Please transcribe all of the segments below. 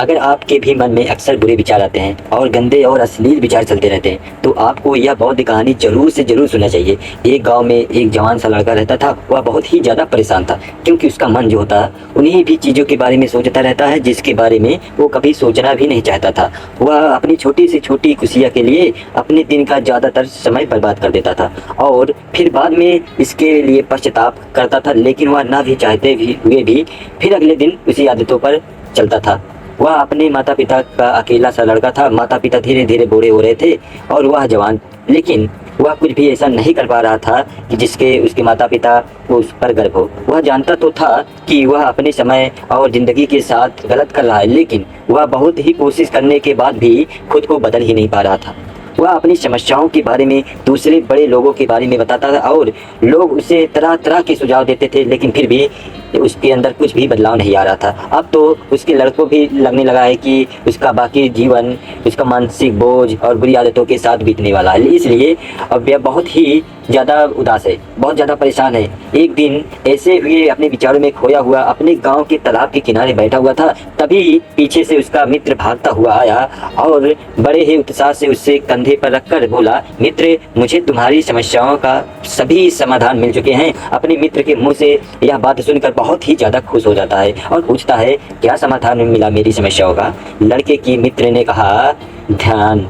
अगर आपके भी मन में अक्सर बुरे विचार आते हैं और गंदे और अश्लील विचार चलते रहते हैं तो आपको यह बौद्ध कहानी जरूर से जरूर सुनना चाहिए। एक गांव में एक जवान सा लड़का रहता था। वह बहुत ही ज़्यादा परेशान था क्योंकि उसका मन जो होता उन्हीं भी चीज़ों के बारे में सोचता रहता है जिसके बारे में वो कभी सोचना भी नहीं चाहता था। वह अपनी छोटी से छोटी खुशियाँ के लिए अपने दिन का ज़्यादातर समय बर्बाद कर देता था और फिर बाद में इसके लिए पश्चाताप करता था, लेकिन वह ना भी चाहते हुए भी फिर अगले दिन उसी आदतों पर चलता था। वह अपने माता पिता का अकेला सा लड़का था। माता पिता धीरे धीरे बूढ़े हो रहे थे और वह जवान, लेकिन वह कुछ भी ऐसा नहीं कर पा रहा था कि जिसके उसके माता पिता को उस पर गर्व हो। वह जानता तो था कि वह अपने समय और ज़िंदगी के साथ गलत कर रहा है, लेकिन वह बहुत ही कोशिश करने के बाद भी खुद को बदल ही नहीं पा रहा था। वह अपनी समस्याओं के बारे में दूसरे बड़े लोगों के बारे में बताता था और लोग उसे तरह तरह के सुझाव देते थे, लेकिन फिर भी उसके अंदर कुछ भी बदलाव नहीं आ रहा था। अब तो उसके लड़कों भी लगने लगा है कि उसका बाकी जीवन उसका मानसिक बोझ और बुरी आदतों के साथ बीतने वाला है, इसलिए अब यह बहुत ही ज़्यादा उदास है, बहुत ज़्यादा परेशान है। एक दिन ऐसे हुए अपने विचारों में खोया हुआ अपने गांव के तालाब के किनारे बैठा हुआ था, तभी पीछे से उसका मित्र भागता हुआ आया और बड़े ही उत्साह से उससे कंधे पर रखकर बोला, मित्र, मुझे तुम्हारी समस्याओं का सभी समाधान मिल चुके हैं। अपने मित्र के मुंह से यह बात सुनकर बहुत ही ज़्यादा खुश हो जाता है और पूछता है, क्या समाधान मिला मेरी समस्याओं का? लड़के की मित्र ने कहा, ध्यान।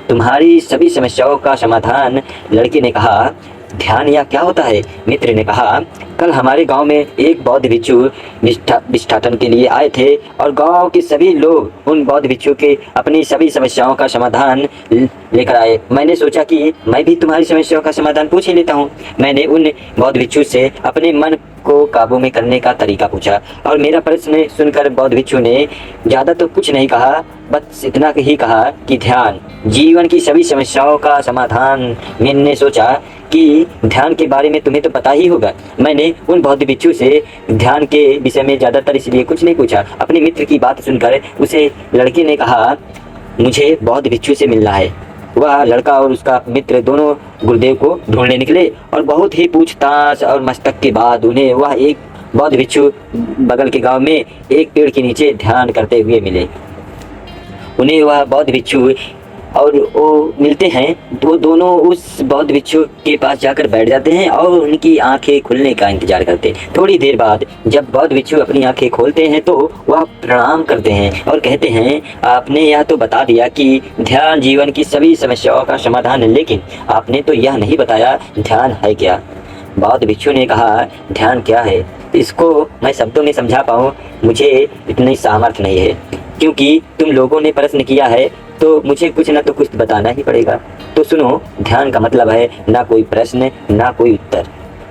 तुम्हारी सभी समस्याओं का समाधान? लड़के ने कहा, ध्यान या क्या होता है? मित्र ने कहा, कल हमारे गांव में एक बौद्ध भिक्षु भिक्षाटन के लिए आए थे और गांव के सभी लोग उन बौद्ध भिक्षु के अपनी सभी समस्याओं का समाधान लेकर आए। मैंने सोचा कि मैं भी तुम्हारी समस्याओं का समाधान पूछ ही लेता हूँ। मैंने उन बौद्ध भिक्षु से अपने मन को काबू में करने का तरीका पूछा और मेरा प्रश्न सुनकर बौद्ध भिक्षु ने ज़्यादा तो कुछ नहीं कहा, बस इतना ही कहा कि ध्यान जीवन की सभी समस्याओं का समाधान। मैंने सोचा कि ध्यान के बारे में तुम्हें तो पता ही होगा। मैंने उन बौद्ध भिक्षु से ध्यान के विषय में ज़्यादातर इसलिए कुछ नहीं पूछा। अपने मित्र की बात सुनकर उसे लड़के ने कहा, मुझे बौद्ध भिक्षु से मिलना है। वह लड़का और उसका मित्र दोनों गुरुदेव को ढूंढने निकले और बहुत ही पूछताछ और मशक्कत के बाद उन्हें वह एक बौद्ध भिक्षु बगल के गांव में एक पेड़ के नीचे ध्यान करते हुए मिले। उन्हें वह बौद्ध भिक्षु और वो मिलते हैं, वो दोनों उस बौद्ध भिक्षु के पास जाकर बैठ जाते हैं और उनकी आंखें खुलने का इंतजार करते हैं। थोड़ी देर बाद जब बौद्ध भिक्षु अपनी आंखें खोलते हैं तो वह प्रणाम करते हैं और कहते हैं, आपने यह तो बता दिया कि ध्यान जीवन की सभी समस्याओं का समाधान है, लेकिन आपने तो यह नहीं बताया ध्यान है क्या? बौद्ध भिक्षु ने कहा, ध्यान क्या है इसको मैं शब्दों में समझा पाऊँ मुझे इतनी सामर्थ्य नहीं है, क्योंकि तुम लोगों ने प्रश्न किया है तो मुझे कुछ ना तो कुछ बताना ही पड़ेगा। तो सुनो, ध्यान का मतलब है ना कोई प्रश्न, ना कोई उत्तर,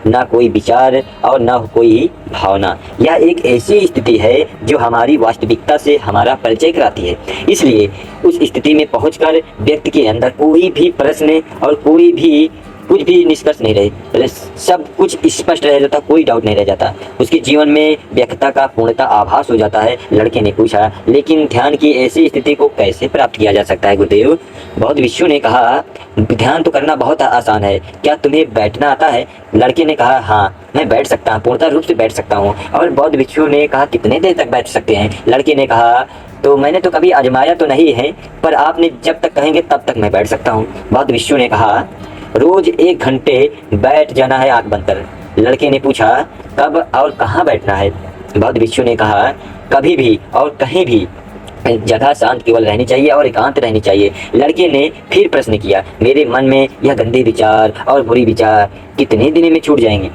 ना कोई विचार और ना कोई भावना। यह एक ऐसी स्थिति है जो हमारी वास्तविकता से हमारा परिचय कराती है। इसलिए उस स्थिति में पहुंचकर व्यक्ति के अंदर कोई भी प्रश्न और कोई भी कुछ भी निष्कर्ष नहीं रहे, सब कुछ स्पष्ट रह जाता, कोई डाउट नहीं रह जाता। उसके जीवन में व्यक्तता का पूर्णता आभास हो जाता है। लड़के ने पूछा, लेकिन ध्यान की ऐसी स्थिति को कैसे प्राप्त किया जा सकता है गुरुदेव? बौद्ध भिक्षु ने कहा, ध्यान तो करना बहुत आसान है, क्या तुम्हें बैठना आता है? लड़के ने कहा, हाँ मैं बैठ सकता हूँ, पूर्णतः रूप से बैठ सकता हूँ। और बौद्ध भिक्षु ने कहा, कितने देर तक बैठ सकते हैं? लड़के ने कहा, तो मैंने तो कभी आजमाया तो नहीं है, पर आपने जब तक कहेंगे तब तक मैं बैठ सकता हूँ। बौद्ध भिक्षु ने कहा, रोज 1 घंटे बैठ जाना है आंख बंद कर। लड़के ने पूछा, कब और कहाँ बैठना है? बौद्ध भिक्षु ने कहा, कभी भी और कहीं भी, जगह शांत केवल रहनी चाहिए और एकांत रहनी चाहिए। लड़के ने फिर प्रश्न किया, मेरे मन में यह गंदे विचार और बुरी विचार कितने दिन में छूट जाएंगे?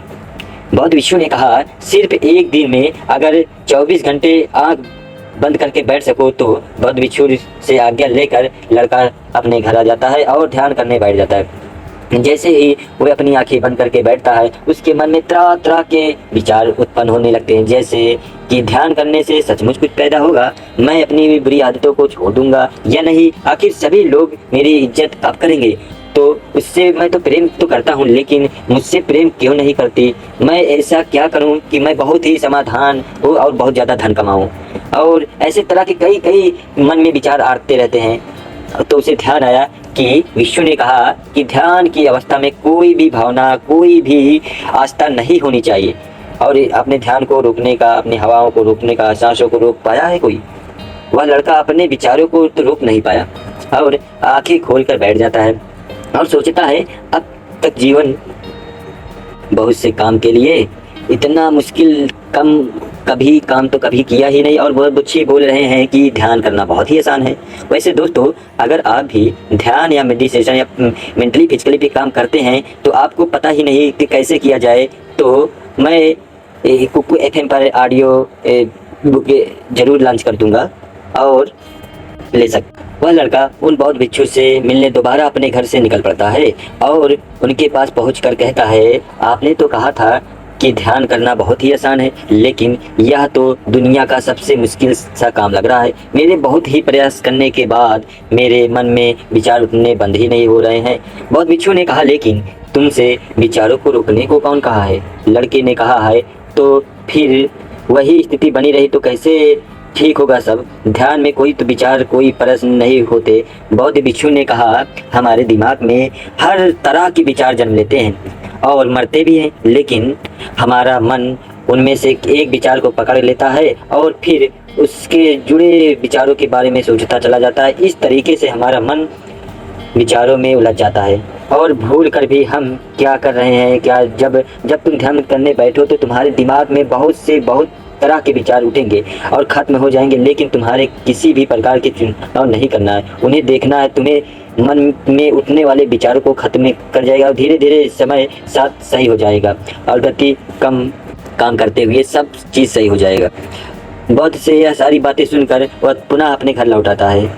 बौद्ध भिक्षु ने कहा, सिर्फ 1 दिन में अगर 24 घंटे आंख बंद करके बैठ सको तो। बौद्ध भिक्षु से आज्ञा लेकर लड़का अपने घर आ जाता है और ध्यान करने बैठ जाता है। जैसे ही वह अपनी आंखें बंद करके बैठता है, उसके मन में तरह तरह के विचार उत्पन्न होने लगते हैं, जैसे कि ध्यान करने से सचमुच कुछ पैदा होगा, मैं अपनी बुरी आदतों को छोड़ दूंगा या नहीं, आखिर सभी लोग मेरी इज्जत कब करेंगे, तो उससे मैं तो प्रेम तो करता हूँ लेकिन मुझसे प्रेम क्यों नहीं करती, मैं ऐसा क्या करूँ कि मैं बहुत ही समाधान हो और बहुत ज़्यादा धन कमाऊँ। और ऐसे तरह के कई मन में विचार आते रहते हैं। तो उसे ध्यान आया कि विष्णु ने कहा कि ध्यान की अवस्था में कोई भी भावना, कोई भी आस्था नहीं होनी चाहिए। और अपने ध्यान को रोकने का, अपनी हवाओं को रोकने का, सांसों को रोक पाया है कोई? वह लड़का अपने विचारों को तो रोक नहीं पाया और आंखें खोलकर बैठ जाता है और सोचता है अब तक जीवन बहुत से काम के लिए इतना मुश्किल कभी काम तो कभी किया ही नहीं, और वह बच्चे बोल रहे हैं कि ध्यान करना बहुत ही आसान है। वैसे दोस्तों, अगर आप भी ध्यान या मेडिटेशन या मेंटली फिजिकली भी काम करते हैं तो आपको पता ही नहीं कि कैसे किया जाए, तो मैं कुकू एफएम पर ऑडियो बुक जरूर लॉन्च कर दूंगा और ले सकते। वह लड़का उन बौद्ध भिक्षु से मिलने दोबारा अपने घर से निकल पड़ता है और उनके पास पहुंचकर कहता है, आपने तो कहा था कि ध्यान करना बहुत ही आसान है, लेकिन यह तो दुनिया का सबसे मुश्किल सा काम लग रहा है। मेरे बहुत ही प्रयास करने के बाद मेरे मन में विचार उठने बंद ही नहीं हो रहे हैं। बौद्ध भिक्षु ने कहा, लेकिन तुमसे विचारों को रोकने को कौन कहा है? लड़के ने कहा है, तो फिर वही स्थिति बनी रही तो कैसे ठीक होगा सब? ध्यान में कोई तो विचार, कोई प्रश्न नहीं होते। बौद्ध भिक्षु ने कहा, हमारे दिमाग में हर तरह के विचार जन्म लेते हैं और मरते भी हैं, लेकिन हमारा मन उनमें से एक विचार को पकड़ लेता है और फिर उसके जुड़े विचारों के बारे में सोचता चला जाता है। इस तरीके से हमारा मन विचारों में उलझ जाता है और भूल कर भी हम क्या कर रहे हैं क्या। जब तुम ध्यान करने बैठो तो तुम्हारे दिमाग में बहुत तरह के विचार उठेंगे और ख़त्म हो जाएंगे, लेकिन तुम्हारे किसी भी प्रकार के चुनाव नहीं करना है, उन्हें देखना है। तुम्हें मन में उठने वाले विचारों को ख़त्म कर जाएगा और धीरे धीरे समय साथ सही हो जाएगा और गति कम काम करते हुए सब चीज़ सही हो जाएगा। बौद्ध से यह सारी बातें सुनकर वह पुनः अपने घर लौट आता है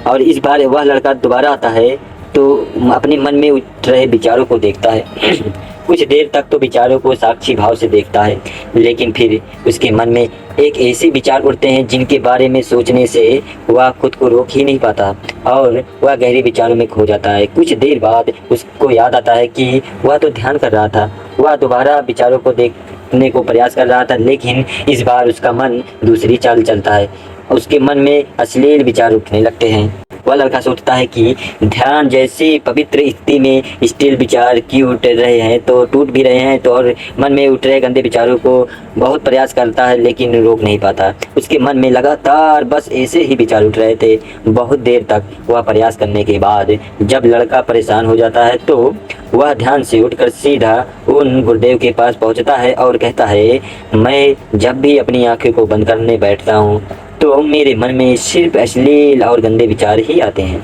और इस बार वह लड़का दोबारा आता है तो अपने मन में उठ रहे विचारों को देखता है। कुछ देर तक तो विचारों को साक्षी भाव से देखता है, लेकिन फिर उसके मन में एक ऐसे विचार उठते हैं जिनके बारे में सोचने से वह खुद को रोक ही नहीं पाता और वह गहरे विचारों में खो जाता है। कुछ देर बाद उसको याद आता है कि वह तो ध्यान कर रहा था। वह दोबारा विचारों को देखने को प्रयास कर रहा था, लेकिन इस बार उसका मन दूसरी चाल चलता है। उसके मन में अश्लील विचार उठने लगते हैं। वह लड़का सोचता है कि ध्यान जैसी पवित्र स्थिति में स्टील विचार क्यों उठ रहे हैं, तो टूट भी रहे हैं, तो और मन में उठ रहे गंदे विचारों को बहुत प्रयास करता है लेकिन रोक नहीं पाता। उसके मन में लगातार बस ऐसे ही विचार उठ रहे थे। बहुत देर तक वह प्रयास करने के बाद जब लड़का परेशान हो जाता है तो वह ध्यान से उठकर सीधा उन गुरुदेव के पास पहुंचता है और कहता है, मैं जब भी अपनी आंखें को बंद करने बैठता हूँ तो मेरे मन में सिर्फ अश्लील और गंदे विचार ही आते हैं।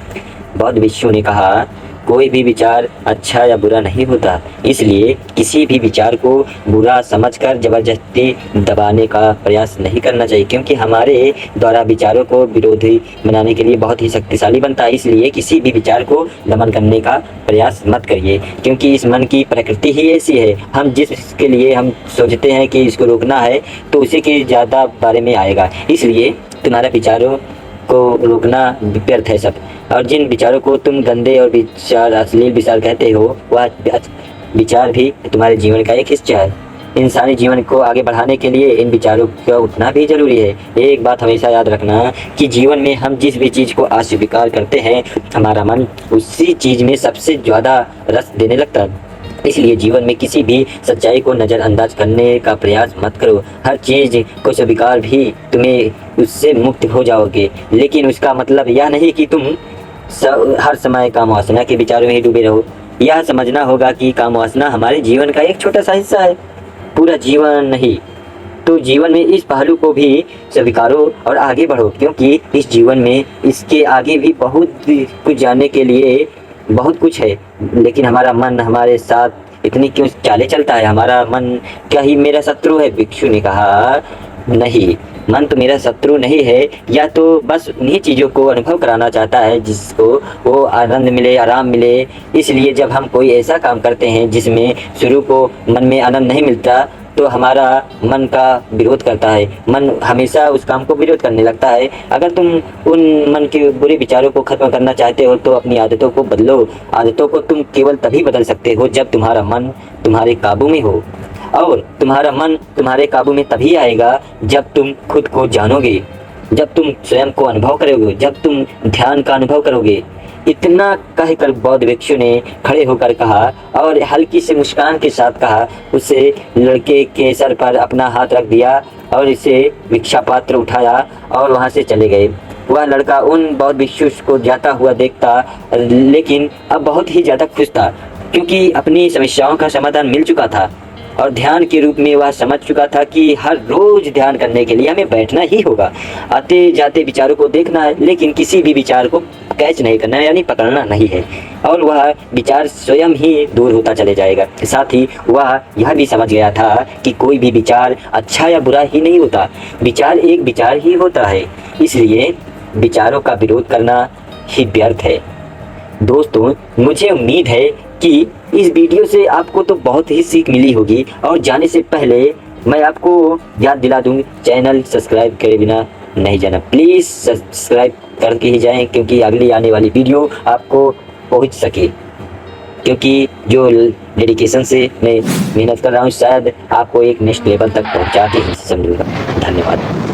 बौद्ध भिक्षु ने कहा, कोई भी विचार अच्छा या बुरा नहीं होता, इसलिए किसी भी विचार को बुरा समझकर जबरदस्ती दबाने का प्रयास नहीं करना चाहिए, क्योंकि हमारे द्वारा विचारों को विरोधी बनाने के लिए बहुत ही शक्तिशाली बनता है। इसलिए किसी भी विचार को दमन करने का प्रयास मत करिए, क्योंकि इस मन की प्रकृति ही ऐसी है। हम जिसके लिए हम सोचते हैं कि इसको रोकना है तो उसी के ज़्यादा बारे में आएगा। इसलिए तुम्हारे विचारों को रोकना व्यर्थ है सब। और जिन विचारों को तुम गंदे और विचार अश्लील विचार कहते हो, वह विचार भी तुम्हारे जीवन का एक हिस्सा है। इंसानी जीवन को आगे बढ़ाने के लिए इन विचारों का उठना भी जरूरी है। एक बात हमेशा याद रखना कि जीवन में हम जिस भी चीज़ को अस्वीकार करते हैं, हमारा मन उसी चीज़ में सबसे ज़्यादा रस देने लगता है। इसलिए जीवन में किसी भी सच्चाई को नज़रअंदाज करने का प्रयास मत करो। हर चीज़ को स्वीकार भी तुम्हें उससे मुक्त हो जाओगे, लेकिन उसका मतलब यह नहीं कि तुम हर समय काम वासना के विचारों में ही डूबे रहो। यह समझना होगा कि काम वासना हमारे जीवन का एक छोटा सा हिस्सा है, पूरा जीवन नहीं। तो जीवन में इस पहलू को भी स्वीकारो और आगे बढ़ो, क्योंकि इस जीवन में इसके आगे भी बहुत कुछ जानने के लिए बहुत कुछ है। लेकिन हमारा मन हमारे साथ इतनी क्यों चाले चलता है? हमारा मन क्या ही मेरा शत्रु है? भिक्षु ने कहा, नहीं, मन तो मेरा शत्रु नहीं है, या तो बस उन्हीं चीज़ों को अनुभव कराना चाहता है जिसको वो आनंद मिले, आराम मिले। इसलिए जब हम कोई ऐसा काम करते हैं जिसमें शुरू को मन में आनंद नहीं मिलता तो हमारा मन का विरोध करता है। मन हमेशा उस काम को विरोध करने लगता है। अगर तुम उन मन के बुरे विचारों को खत्म करना चाहते हो तो अपनी आदतों को बदलो। आदतों को तुम केवल तभी बदल सकते हो जब तुम्हारा मन तुम्हारे काबू में हो, और तुम्हारा मन तुम्हारे काबू में तभी आएगा जब तुम खुद को जानोगे, जब तुम स्वयं को अनुभव करोगे, जब तुम ध्यान का अनुभव करोगे। इतना कहकर बौद्ध भिक्षु ने खड़े होकर कहा और हल्की सी मुस्कान के साथ कहा, उसे लड़के के सर पर अपना हाथ रख दिया और इसे भिक्षा पात्र उठाया और वहां से चले गए। वह लड़का उन बौद्ध भिक्षु को जाता हुआ देखता, लेकिन अब बहुत ही ज़्यादा खुश था, क्योंकि अपनी समस्याओं का समाधान मिल चुका था और ध्यान के रूप में वह समझ चुका था कि हर रोज ध्यान करने के लिए हमें बैठना ही होगा। आते जाते विचारों को देखना है, लेकिन किसी भी विचार को कैच नहीं करना है, यानी पकड़ना नहीं है, और वह विचार स्वयं ही दूर होता चले जाएगा। साथ ही वह यह भी समझ गया था कि कोई भी विचार अच्छा या बुरा ही नहीं होता, विचार एक विचार ही होता है, इसलिए विचारों का विरोध करना ही व्यर्थ है। दोस्तों, मुझे उम्मीद है कि इस वीडियो से आपको तो बहुत ही सीख मिली होगी, और जाने से पहले मैं आपको याद दिला दूँ, चैनल सब्सक्राइब करे बिना नहीं जाना। प्लीज़ सब्सक्राइब करके ही जाएं, क्योंकि अगली आने वाली वीडियो आपको पहुंच सके, क्योंकि जो डेडिकेशन से मैं मेहनत कर रहा हूँ, शायद आपको एक नेक्स्ट लेवल तक पहुंचा के ही समझूंगा। धन्यवाद।